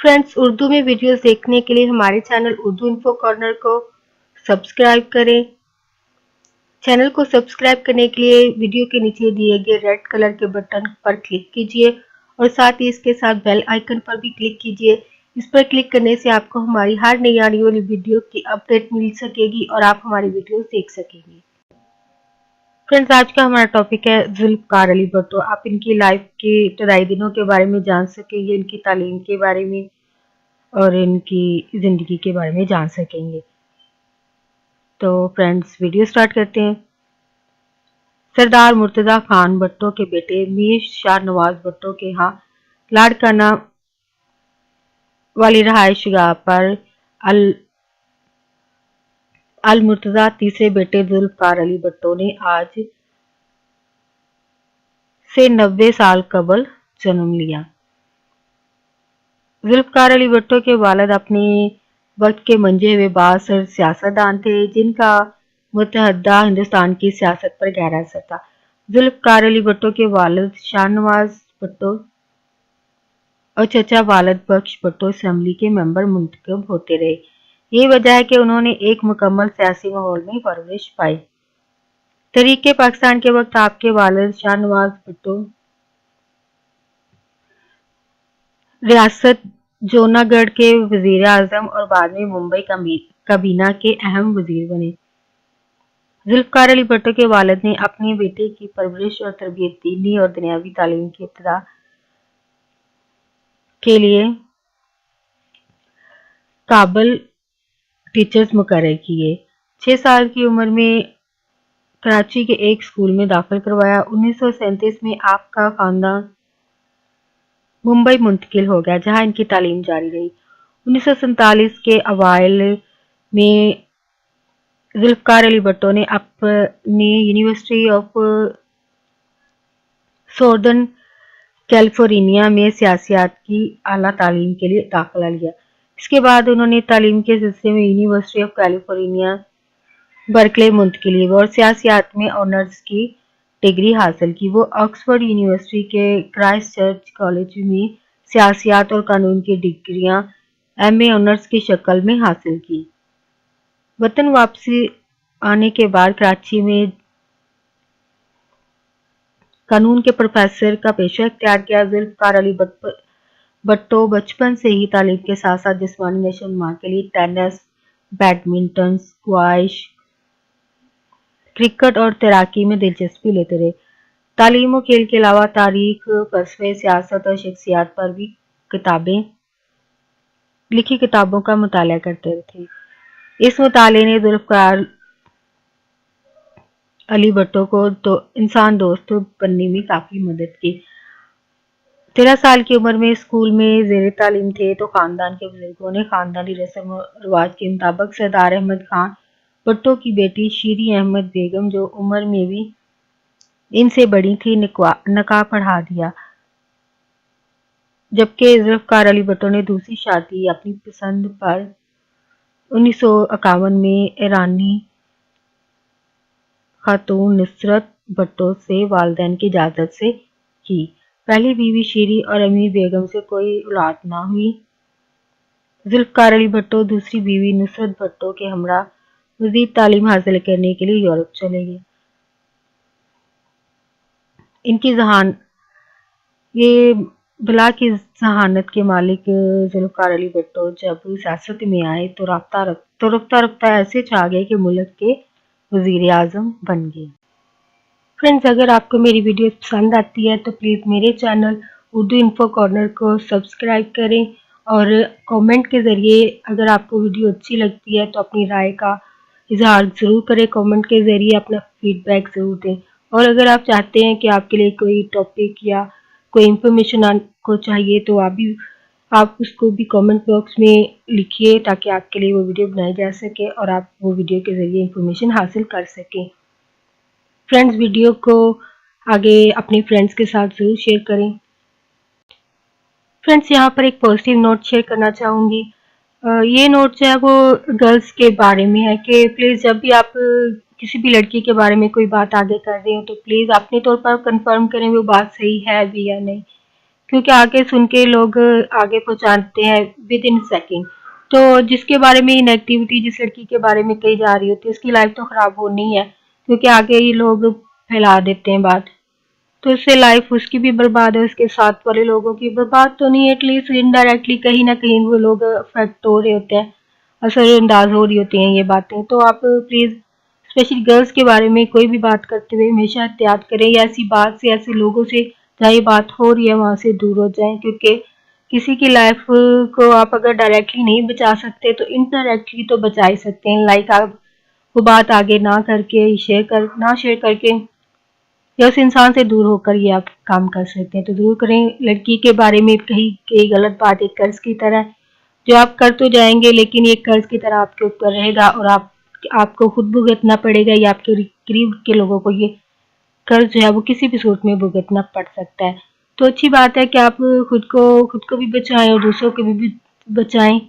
Friends, Urdu में videos देखने के लिए हमारे चैनल उर्दू इन्फो कॉर्नर को सब्सक्राइब करें। चैनल को सब्सक्राइब करने के लिए वीडियो के नीचे दिए गए रेड कलर के बटन पर क्लिक कीजिए और साथ ही इसके साथ बेल आइकन पर भी क्लिक कीजिए। इस पर क्लिक करने से आपको हमारी हर नई आने वाली वीडियो की अपडेट मिल सकेगी और आप हमारी वीडियोस देख सकेंगे। फ्रेंड्स, आज का हमारा टॉपिक है जुल्फ़कार अली भुट्टो। आप इनकी लाइफ के इब्तदाई दिनों के बारे में जान सकेंगे, इनकी तालीम के बारे में और इनकी ज़िंदगी के बारे में जान सकेंगे। तो फ्रेंड्स, वीडियो स्टार्ट करते हैं। सरदार मुर्तज़ा खान भुट्टो के बेटे मीर शाह नवाज भुट्टो के यहाँ लाड़काना वाली रहायशगाह पर अल मुर्तज़ा तीसरे बेटे जुल्फ़कार अली भुट्टो ने आज से 90 साल कबल जन्म लिया। जुल्फ़कार अली भुट्टो के वालिद अपने वक्त के मंजे हुए बासर सियासतदान थे जिनका मुत्तहदा हिंदुस्तान की सियासत पर गहरा असर था। जुल्फ़कार अली भुट्टो के वालिद शाहनवाज भुट्टो और चचा वालिद बख्श भुट्टो असेंबली के मेंबर मुंतखब होते रहे। यही वजह है कि उन्होंने एक मुकम्मल सियासी माहौल में परवरिश पाई। तहरीक पाकिस्तान के वक्त आपके वालिद शाहनवाज भुट्टो रियासत जूनागढ़ के वजीर आजम और बाद में मुंबई काबीना के अहम वजीर बने। जुल्फ़कार अली भुट्टो के वालिद ने अपने बेटे की परवरिश और तरबियत दीनी और दुनियावी तालीम की इब्तिदा के लिए काबल टीचर्स मुकर्रर किए। 6 साल की उम्र में कराची के एक स्कूल में दाखिल करवाया। 1937 में आपका खानदान मुंबई मुंतकिल हो गया जहां इनकी तालीम जारी रही। 1947 के अवाइल में जुल्फ़कार अली भुट्टो ने अपने यूनिवर्सिटी ऑफ सॉर्दर्न कैलिफोर्निया में सियासियात की आला तालीम के लिए दाखिला लिया। इसके बाद उन्होंने तालीम के सिलसिले में यूनिवर्सिटी ऑफ कैलिफोर्निया बर्कले मुंतकिल हुई और सियासियात में ऑनर्स की डिग्री हासिल की। वो ऑक्सफोर्ड यूनिवर्सिटी के क्राइस्ट चर्च कॉलेज में सियासियात और कानून की डिग्रियां एमए ऑनर्स की शक्ल में हासिल की। वतन वापसी आने के बाद कराची में कानून के प्रोफेसर का पेशा इख्तियार किया। जुल्फ़कार अली भुट्टो बचपन से ही तालीम के साथ साथ जिस्मानी नशोनुमा के लिए टेनिस, बैडमिंटन, स्क्वैश, क्रिकेट और तैराकी में दिलचस्पी लेते रहे। तालीम और खेल के अलावा तारीख, फलसफे, सियासत और शख्सियात पर भी लिखी किताबों का मुताला करते थे। इस मुताले ने जुल्फ़कार अली भुट्टो को इंसान दोस्त बनने में काफी मदद की। 13 साल की उम्र में स्कूल में ज़ेर तालीम थे तो खानदान के बुजुर्गों ने खानदानी रस्म और रिवाज के मुताबिक सरदार अहमद खान भुट्टो की बेटी शीरी अहमद बेगम, जो उम्र में भी इनसे बड़ी थी, निकाह पढ़ा दिया। जबकि जुल्फ़कार अली भुट्टो ने दूसरी शादी अपनी पसंद पर 1951 में ईरानी खातून नुसरत भुट्टो से वालिदैन की इजाजत से की। पहली बीवी शीरी और अमीर बेगम से कोई औलाद न हुई। जुल्फ़कार अली भुट्टो दूसरी बीवी नुसरत भुट्टो के हमरा मजीद तालीम हासिल करने के लिए यूरोप चले गए। इनकी ये बला की जहानत के मालिक जुल्फ़कार अली भुट्टो जब सियासत में आए तो रफ्ता रफ्ता ऐसे छा गए कि मुल्क के वजीर आजम बन गए। फ्रेंड्स, अगर आपको मेरी वीडियो पसंद आती है तो प्लीज़ मेरे चैनल उर्दू इन्फो कॉर्नर को सब्सक्राइब करें और कमेंट के ज़रिए अगर आपको वीडियो अच्छी लगती है तो अपनी राय का इजहार ज़रूर करें। कमेंट के ज़रिए अपना फीडबैक ज़रूर दें और अगर आप चाहते हैं कि आपके लिए कोई टॉपिक या कोई इन्फॉर्मेशन आपको चाहिए तो आप उसको भी कमेंट बॉक्स में लिखिए ताकि आपके लिए वो वीडियो बनाई जा सके और आप वो वीडियो के ज़रिए इन्फॉर्मेशन हासिल कर सकें। फ्रेंड्स, वीडियो को आगे अपने फ्रेंड्स के साथ ज़रूर शेयर करें। फ्रेंड्स, यहाँ पर एक पॉजिटिव नोट शेयर करना चाहूँगी। ये नोट जो है वो गर्ल्स के बारे में है कि प्लीज़ जब भी आप किसी भी लड़की के बारे में कोई बात आगे कर रहे हो तो प्लीज़ अपने तौर पर कंफर्म करें वो बात सही है भी या नहीं, क्योंकि आगे सुन के लोग आगे पहुंचाते हैं विद इन सेकेंड। तो जिसके बारे में नेगेटिविटी जिस लड़की के बारे में कही जा रही होती है उसकी लाइफ तो खराब होनी है, क्योंकि आगे ये लोग फैला देते हैं बात। तो इससे लाइफ उसकी भी बर्बाद है, उसके साथ वाले लोगों की बर्बाद तो नहीं, एटलीस्ट इनडायरेक्टली कहीं ना कहीं वो लोग अफेक्ट हो रहे होते हैं, असरअंदाज हो रही होती हैं ये बातें। तो आप प्लीज़ स्पेशली गर्ल्स के बारे में कोई भी बात करते हुए हमेशा एहतियात करें, या ऐसी बात से ऐसे लोगों से जहाँ ये बात हो रही है वहाँ से दूर हो जाएं, क्योंकि किसी की लाइफ को आप अगर डायरेक्टली नहीं बचा सकते तो इनडायरेक्टली तो बचा ही सकते हैं। लाइक आप वो बात आगे ना करके शेयर करके या उस इंसान से दूर होकर ये आप काम कर सकते हैं। तो ज़रूर करें। लड़की के बारे में कही गई गलत बात एक कर्ज की तरह है, जो आप कर तो जाएंगे लेकिन ये कर्ज की तरह आपके ऊपर रहेगा, और आपको खुद भुगतना पड़ेगा, या आपके करीब के लोगों को ये कर्ज जो है वो किसी भी सूरत में भुगतना पड़ सकता है। तो अच्छी बात है कि आप खुद को भी बचाएं और दूसरों को भी बचाएं।